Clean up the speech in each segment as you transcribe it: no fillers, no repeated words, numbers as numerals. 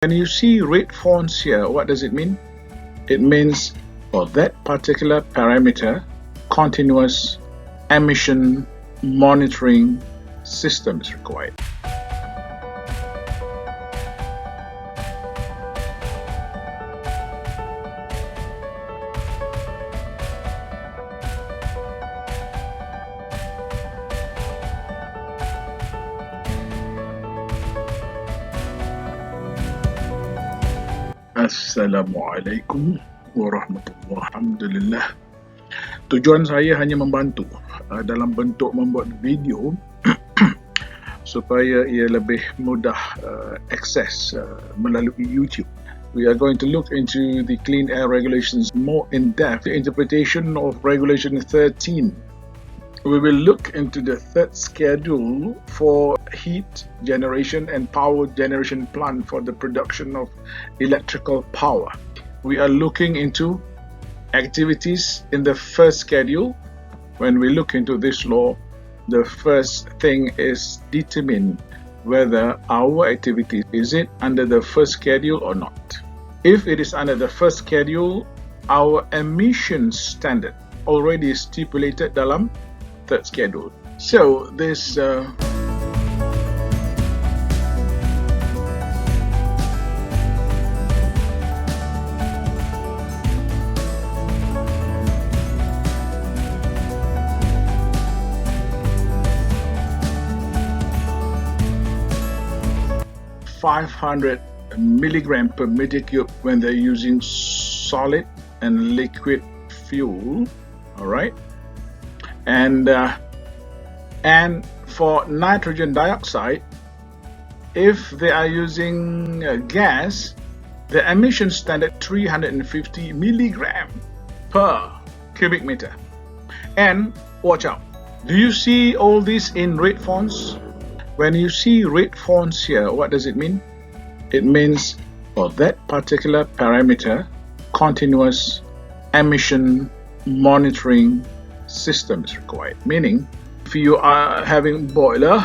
When you see red fonts here, what does it mean? It means for that particular parameter, continuous emission monitoring system is required. Assalamualaikum warahmatullahi wabarakatuh. Tujuan saya hanya membantu dalam bentuk membuat video supaya ia lebih mudah akses melalui YouTube. We are going to look into the clean air regulations more in depth, the interpretation of regulation 13. We will look into the third schedule for heat generation and power generation plant for the production of electrical power. We are looking into activities in the first schedule. When we look into this law, the first thing is determine whether our activity is it under the first schedule or not. If it is under the first schedule, our emission standard already stipulated dalam third schedule. So this 500 milligram per meter cube when they're using solid and liquid fuel. All right. And for nitrogen dioxide, if they are using gas, the emission standard 350 milligram per cubic meter. And watch out, do you see all this in red fonts? When you see red fonts here, what does it mean? It means for that particular parameter, continuous emission monitoring system is required. Meaning, if you are having boiler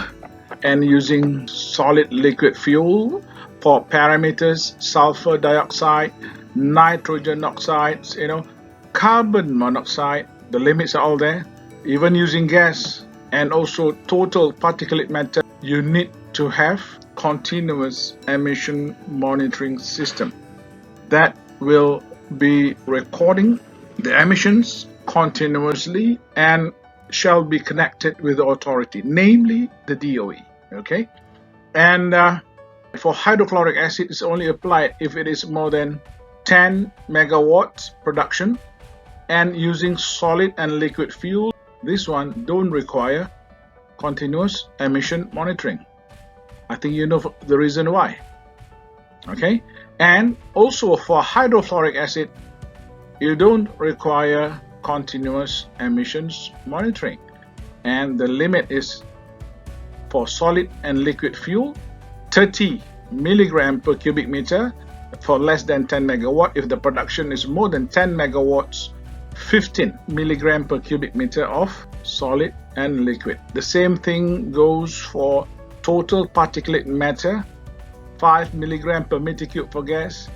and using solid liquid fuel for parameters sulfur dioxide, nitrogen oxides, carbon monoxide, the limits are all there. Even using gas and also total particulate matter, you need to have continuous emission monitoring system that will be recording the emissions continuously and shall be connected with the authority, namely the DOE. Okay, and for hydrochloric acid, it's only applied if it is more than 10 megawatts production and using solid and liquid fuel. This one don't require continuous emission monitoring. I think you know the reason why. Okay, and also for hydrofluoric acid, you don't require continuous emissions monitoring, and the limit is for solid and liquid fuel 30 milligram per cubic meter for less than 10 megawatt. If the production is more than 10 megawatts, 15 milligram per cubic meter of solid and liquid. The same thing goes for total particulate matter, 5 milligram per meter cube for gas.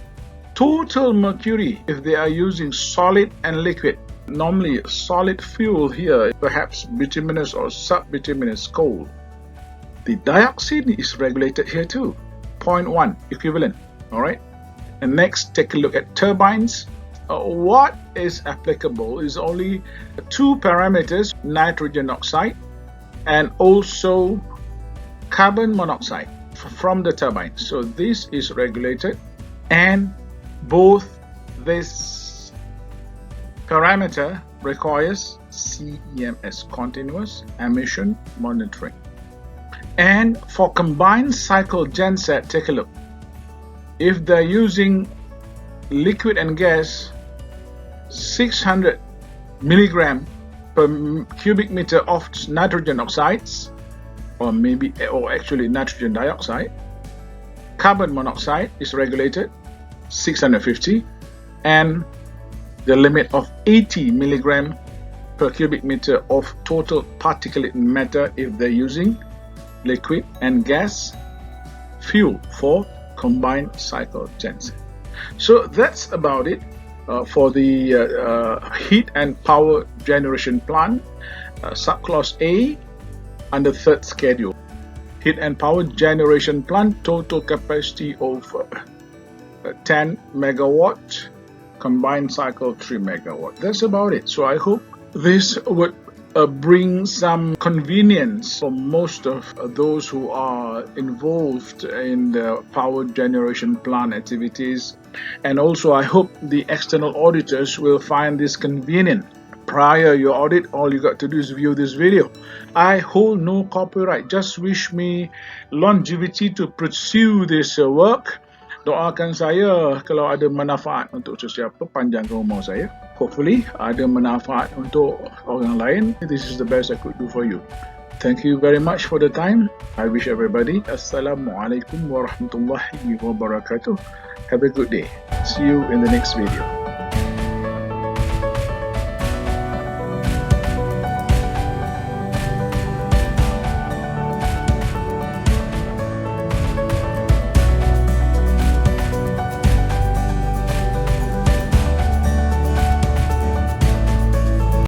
Total mercury, if they are using solid and liquid, normally solid fuel here, perhaps bituminous or sub-bituminous coal. The dioxin is regulated here too, 0.1 equivalent. All right. And next, take a look at turbines. What is applicable is only two parameters, nitrogen oxide and also carbon monoxide from the turbine. So this is regulated, and both this parameter requires CEMS, continuous emission monitoring. And for combined cycle genset, take a look. If they're using liquid and gas, 600 milligram per cubic meter of nitrogen oxides, or actually nitrogen dioxide. Carbon monoxide is regulated 650, and the limit of 80 milligram per cubic meter of total particulate matter if they're using liquid and gas fuel for combined cycle genset. So that's about it for the heat and power generation plant, subclause A under third schedule. Heat and power generation plant, total capacity of 10 megawatt, combined cycle 3 megawatt. That's about it. So I hope this would bring some convenience for most of those who are involved in the power generation plant activities. And also I hope the external auditors will find this convenient. Prior your audit, all you got to do is view this video. I hold no copyright. Just wish me longevity to pursue this work. Doakan saya kalau ada manfaat untuk sesiapa, panjangkan umur saya. Hopefully ada manfaat untuk orang lain. This is the best I could do for you. Thank you very much for the time. I wish everybody Assalamualaikum warahmatullahi wabarakatuh. Have a good day. See you in the next video.